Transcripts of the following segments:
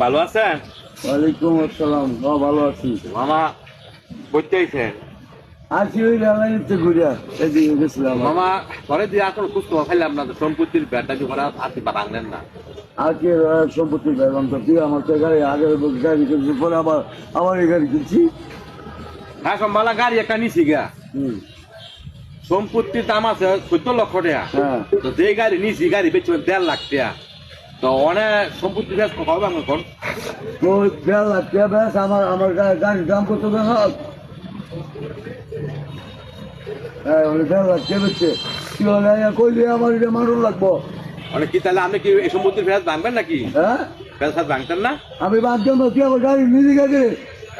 ভালো আছেন? ওয়ালাইকুম আসসালাম। ভালো আছি মামা করতে আইছেন? আছি ওই রামায়ণতে ঘুরিয়া এদিকে গেছিলাম। মামা ঘরে দিয়ে আসল খুঁজ তো খাইলাম না, সম্পত্তির ব্যাটটা কি করা আসি বা রাখলেন না। আজকে সম্পত্তি পেলাম তো তুই আমার তো গাড়ি আগে গাড়ি কিনছি, পরে আবার এই গাড়ি কিনছি। হ্যাঁ সম্ভালা গাড়ি একটা নিছি গা, হুম, সম্পত্তির দাম আছে 14 লক্ষ টাকা। হ্যাঁ। তো যে গাড়ি নিছি গাড়ি বেচে 1.5 লাখ টাকা। তো অনেক সম্পত্তি বেশ হবে এখন। ওই 1.5 লাখ টাকা ব্যাস আমার গাড়ির দাম কত বেশ? হ্যাঁ, ওই 1.5 লাখ টাকা বেচছে। কি হলে কইলে আমার এটা মানুষ লাগবো। অনেক কি তাহলে আপনি কি এই সম্পত্তির ফেরত ভাঙবেন নাকি? হ্যাঁ, ফেরত ভাঙতেন না? আমি বাদ তুই আমার গাড়ি নিজে গাড়ি,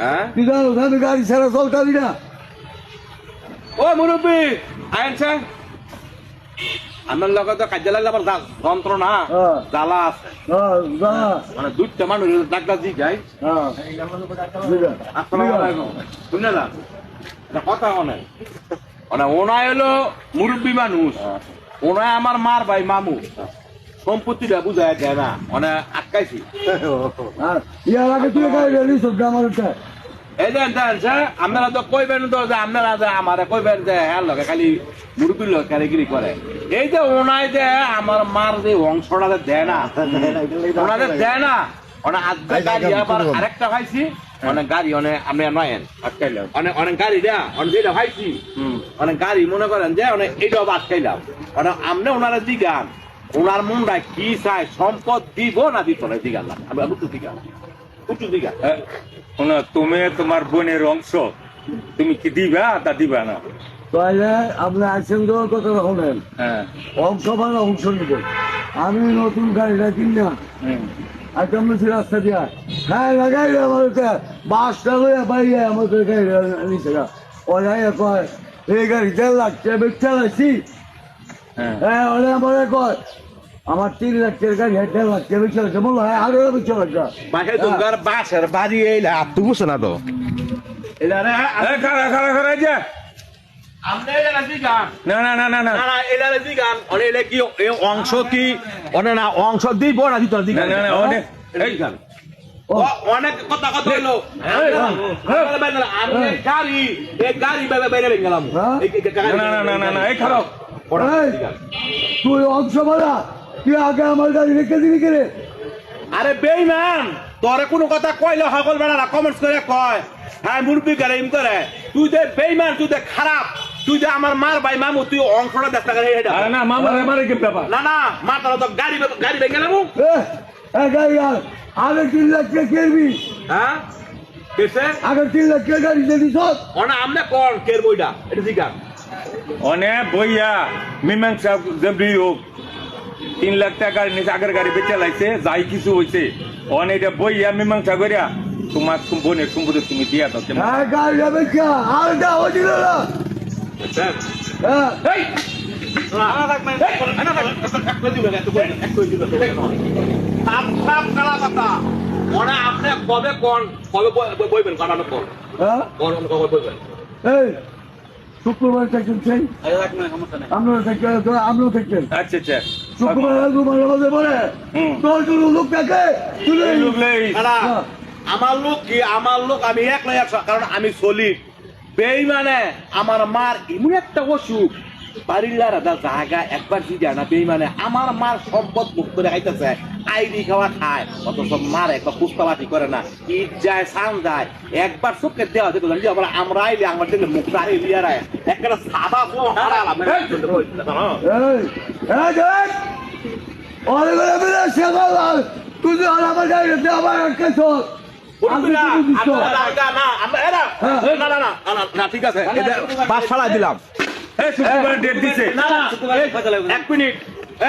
হ্যাঁ তুই জানো আমি গাড়ি ছাড়া চলতাবি না। ও মুরব্বী আইনছেন, আমার লগে তো কাজে লাগলে আবার যন্ত্রণা হ্যাঁ। জ্বালা আছে। হ্যাঁ, যা। মানে দুইটা মানুষ ডাক্তার জি যাই। হ্যাঁ, আসসালামু আলাইকুম। শুনে না কথা অনেক মানে ওনায় হলো মুরব্বী মানুষ, ওনায় আমার মার ভাই মামু, সম্পত্তিটা বুঝায় দেয় না, মানে আটকাইছি। আর ইয়ার আগে তুই গাড়ি রেডি সব আমার একটা এই যে আপনারা তো কইবেন তো যে আপনারা যে আমারে কইবেন যে হ্যাঁ লগে খালি মুরব্বীর লগে কারিগিরি করে। এই যে ওনায় যে আমার মার যে অংশটা যে দেয় না, ওনাদের দেয় না, ওনা আজকে গাড়ি আবার আরেকটা ভাইছি, অনেক গাড়ি অনেক আপনি নয়েন আটকাইলাম, অনেক গাড়ি দেয়া অনেক যেটা ভাইছি, অনেক গাড়ি মনে করেন যে অনেক এইটাও আটকাইলাম। অনেক আপনি ওনারা দিগান ওনার মুন্ডায় কি চায়, সম্পদ দিব না দিত না দিগান আমি উত্তর দিগান উত্তর দিগান। শোনো, তুমি তোমার বোনের অংশ তুমি কি দিবা তা দিবা না? তাহলে আপনি আছেন তো কত রকমের হ্যাঁ। অংশ মানে অংশ নিব। আমি নতুন গাড়িটা কিনি না আর কেমন রাস্তা দিয়া হ্যাঁ লাগাই আমার বাসটা লইয়া বাইরে আমার গাড়ি নিচে ওরাই কয় এই গাড়ি 1.5 লাখ টাকা বেচ চালাইছি। হ্যাঁ, ওরা আমার কয় আমার 3 লাখ টাকার গাড়ি 1.5 লাখ টাকা বেচ চালাইছে, বললো হ্যাঁ আরো বেচ চালাইছে। বাসে তোমার বাসের বাড়ি এইলা আপনি বুঝছে না তো এটা রে খারা খারা খারা যে আপনি এটা দিগান না না না না না না এটা দিগান অনে এটা কি এই অংশ কি অনে না অংশ দিব না দিত না দিগান না, না, অনেক- এই গান অনেক কথা কথা হলো আমি গাড়ি এই গাড়ি বাইরে বেরিয়ে গেলাম। না না না না না এই খারাপ এই, তুই অংশ বলা তুই আগে আমার গাড়ি রেখে দিবি কে রে? আরে বেইমান তোরে কোনো কথা কইলে সকল বেড়া কমেন্টস করে কয় হ্যাঁ মুরব্বী করে এম করে, তুই যে বেইমান, তুই যে খারাপ, তুই যে আমার মার ভাই মামু, তুই অংশটা দেখতে গেলে আরে না মামা আমারে কি ব্যাপার? না না মা তারা তো গাড়ি গাড়ি ভেঙে নেবো। গাড়ি আগে 3 লাখ টাকা কেরবি, হ্যাঁ কেসে আগে 3 লাখ টাকা গাড়ি দিয়ে দিস। অনা আমনে কোন কের বইটা এটা জিগান অনেক বইয়া মীমাংসা যেমনি হোক 3 লাখ টাকার নিচে আগের গাড়ি বেচে লাইছে, যাই কিছু হয়েছে অনেক বইয়া মীমাংসা করিয়া তোমার বোনের সম্পত্তি তুমি দিয়া দাও। হ্যাঁ, গাড়ি যাবে কে আর দেওয়া ছিল না। হ্যাঁ, এই না থাকবেন না এক কই দিবেন এক কই দিবেন সাপ সাপ কালা কথা ওনা আপনি কবে কোন কবে বইবেন কাটানো কোন হ্যাঁ, কোন কবে বইবেন এই শুক্রবার থাকছেন সেই আমরাও থাকছেন আচ্ছা আচ্ছা শুক্রবার মাঝে পরে তোর কোনো লোক থাকে তুলে এই লোক লেই না আমার লোক কি আমার লোক আমি একলাই একশো, কারণ আমি চলি বেইমানে আমার মার এমন একটা অসুখ বাড়ির রাজা জায়গা একবার দি যায় না, বেইমানে আমার মার সম্পদ মুখ করে খাইতেছে, আইডি খাওয়া খায়, অথচ মার একবার পুষ্পাবাটি করে না, ঈদ যায় সান যায়, একবার চোখে দেওয়া দেখলাম যে আবার আমরা আইলে আমার দিলে মুখ দাঁড়িয়ে লিয়ে রায় একটা সাদা হারালাম। তুই আমার গাড়ি আবার আটকেছ। ঠিক আছে বাস ফালাই দিলাম। এই শুক্রবার ডেট দিছে। এক মিনিট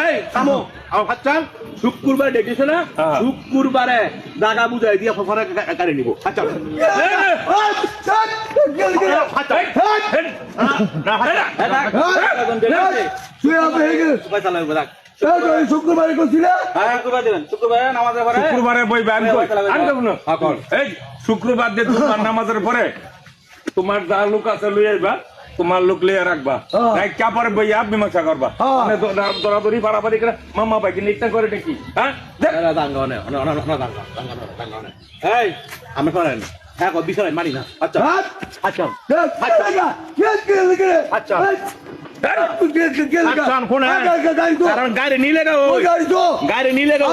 এই থামো আমার বাচ্চা শুক্রবার ডেট দিছে না, শুক্রবারে জায়গা বুঝাই দিয়ে ফফারে গাড়ি নিবো। আচ্ছা শুক্রবারে করছিল শুক্রবারে বই ব্যান এই শুক্রবার দিয়ে তোমার নামাজের পরে তোমার যা লোক আছে লই আইবা, তোমার লোক লিয়ে রাখবা হ্যাঁ। রাখা পরে বইয়া মীমাংসা করবা হ্যাঁ। মানে দরাদরি বাড়াবাড়ি করে মামা ভাইকে নিকটা করে নাকি হ্যাঁ দেখ। এই আমি করেন হ্যাঁ বিষয় মানি না আচ্ছা হাত আচ্ছা আচ্ছা আচ্ছা শোনে কারণ গাড়ি নিলে গো গাড়ি নিলে গো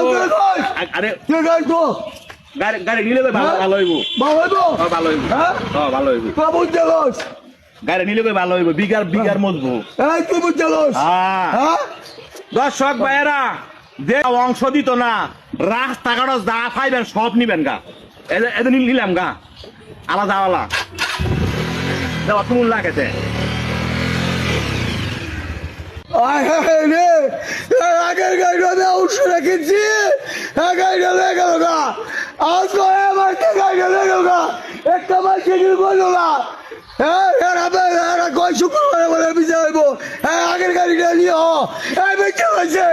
আরে গাড়ি নিলে ভালো হইব ভালো হইব ভালো হইব গাড়ি নিলে ভালো হইব বিঘার মজবু দর্শক ভাইয়েরা যে অংশ দিত না রাস্তাঘাট যা পাইবেন সব নিবেন গা এদের নিলাম গা আলাদা আলাদা দেওয়া তুমুল লাগেছে আগের গাড়িটা আমি অংশ রেখেছি গাড়িটা লেগে গেল গা আজ আমার গাড়িটা লেগে গেল গা একটা মাস সেদিন করলো না শুক্রবার বলে বিচার হইব আগের গাড়িটা নিয়ে বেঁচে গেছে